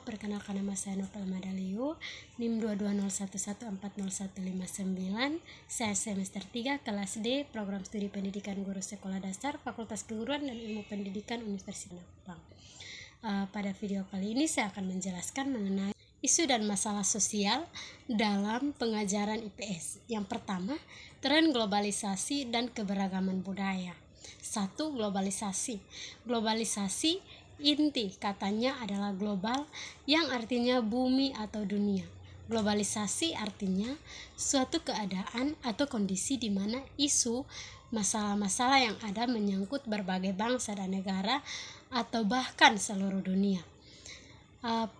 perkenalkan nama saya Nopal Madaliu, NIM 22011140159. Saya semester 3 kelas D, program studi pendidikan guru sekolah dasar, Fakultas Keguruan dan Ilmu Pendidikan Universitas Jepang. Pada video kali ini saya akan menjelaskan mengenai isu dan masalah sosial dalam pengajaran IPS. Yang pertama, tren globalisasi dan keberagaman budaya. 1. Globalisasi. Globalisasi inti katanya adalah global, yang artinya bumi atau dunia. Globalisasi artinya suatu keadaan atau kondisi di mana isu masalah-masalah yang ada menyangkut berbagai bangsa dan negara atau bahkan seluruh dunia.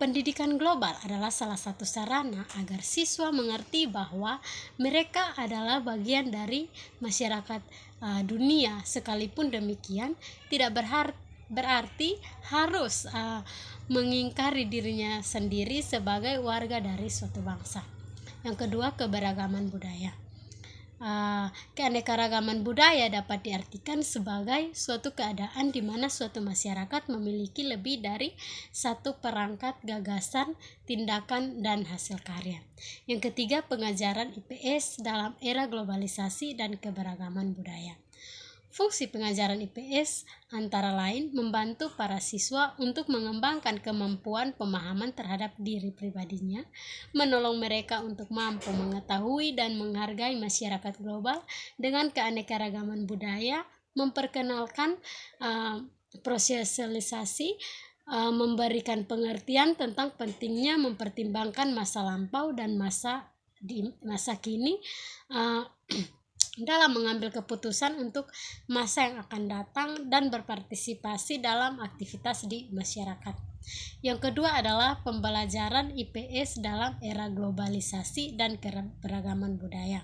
Pendidikan global adalah salah satu sarana agar siswa mengerti bahwa mereka adalah bagian dari masyarakat dunia. Sekalipun demikian, tidak berarti harus mengingkari dirinya sendiri sebagai warga dari suatu bangsa. Yang kedua, keberagaman budaya. Keanekaragaman budaya dapat diartikan sebagai suatu keadaan di mana suatu masyarakat memiliki lebih dari satu perangkat gagasan, tindakan, dan hasil karya. Yang ketiga, pengajaran IPS dalam era globalisasi dan keberagaman budaya. Fungsi pengajaran IPS antara lain membantu para siswa untuk mengembangkan kemampuan pemahaman terhadap diri pribadinya, menolong mereka untuk mampu mengetahui dan menghargai masyarakat global dengan keanekaragaman budaya, memperkenalkan prosesialisasi, memberikan pengertian tentang pentingnya mempertimbangkan masa lampau dan masa kini dalam mengambil keputusan untuk masa yang akan datang dan berpartisipasi dalam aktivitas di masyarakat. Yang kedua adalah pembelajaran IPS dalam era globalisasi dan keberagaman budaya.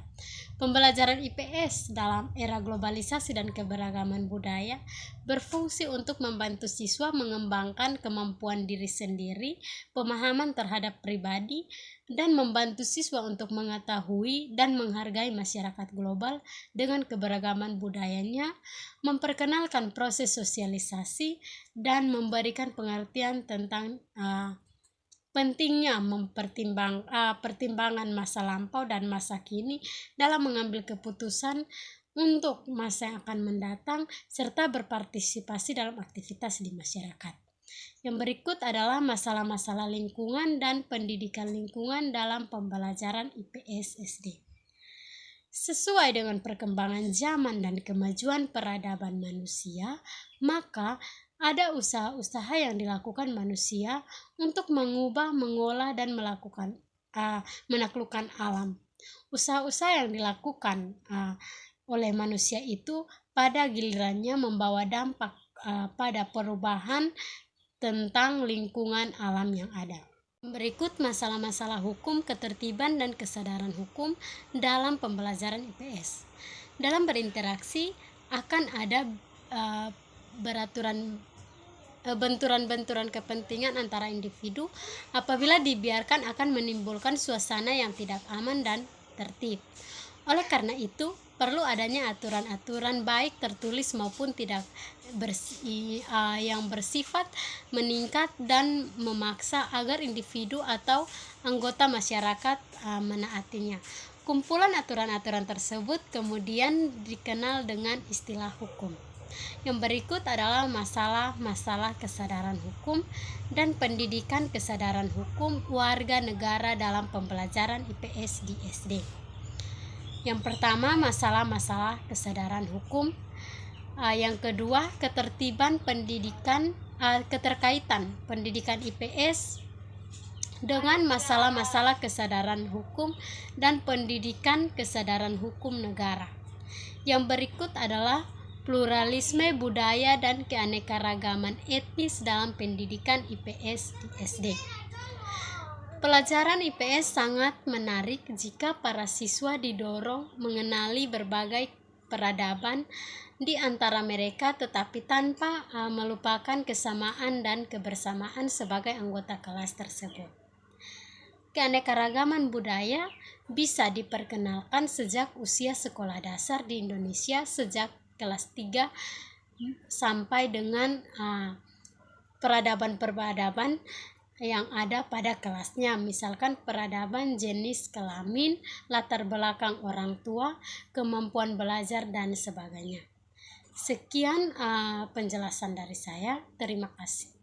Pembelajaran IPS dalam era globalisasi dan keberagaman budaya berfungsi untuk membantu siswa mengembangkan kemampuan diri sendiri, pemahaman terhadap pribadi, dan membantu siswa untuk mengetahui dan menghargai masyarakat global dengan keberagaman budayanya, memperkenalkan proses sosialisasi, dan memberikan pengertian tentang pentingnya pertimbangan masa lampau dan masa kini dalam mengambil keputusan untuk masa yang akan mendatang serta berpartisipasi dalam aktivitas di masyarakat. Yang berikut adalah masalah-masalah lingkungan dan pendidikan lingkungan dalam pembelajaran IPS SD. Sesuai dengan perkembangan zaman dan kemajuan peradaban manusia, maka ada usaha-usaha yang dilakukan manusia untuk mengubah, mengolah, dan menaklukkan alam. Usaha-usaha yang dilakukan oleh manusia itu pada gilirannya membawa dampak pada perubahan tentang lingkungan alam yang ada. Berikut masalah-masalah hukum, ketertiban, dan kesadaran hukum dalam pembelajaran IPS. Dalam berinteraksi akan ada benturan-benturan kepentingan antara individu. Apabila dibiarkan akan menimbulkan suasana yang tidak aman dan tertib. Oleh karena itu, perlu adanya aturan-aturan baik tertulis maupun tidak yang bersifat meningkat dan memaksa agar individu atau anggota masyarakat menaatinya. Kumpulan aturan-aturan tersebut kemudian dikenal dengan istilah hukum. Yang berikut adalah masalah-masalah kesadaran hukum dan pendidikan kesadaran hukum warga negara dalam pembelajaran IPS di SD. Yang pertama, masalah-masalah kesadaran hukum. Yang kedua, keterkaitan pendidikan IPS dengan masalah-masalah kesadaran hukum dan pendidikan kesadaran hukum negara. Yang berikut adalah pluralisme budaya dan keanekaragaman etnis dalam pendidikan IPS di SD. Pelajaran IPS sangat menarik jika para siswa didorong mengenali berbagai peradaban di antara mereka, tetapi tanpa melupakan kesamaan dan kebersamaan sebagai anggota kelas tersebut. Keanekaragaman budaya bisa diperkenalkan sejak usia sekolah dasar di Indonesia, sejak kelas 3 sampai dengan peradaban-peradaban yang ada pada kelasnya, misalkan peradaban, jenis kelamin, latar belakang orang tua, kemampuan belajar, dan sebagainya. Sekian penjelasan dari saya. Terima kasih.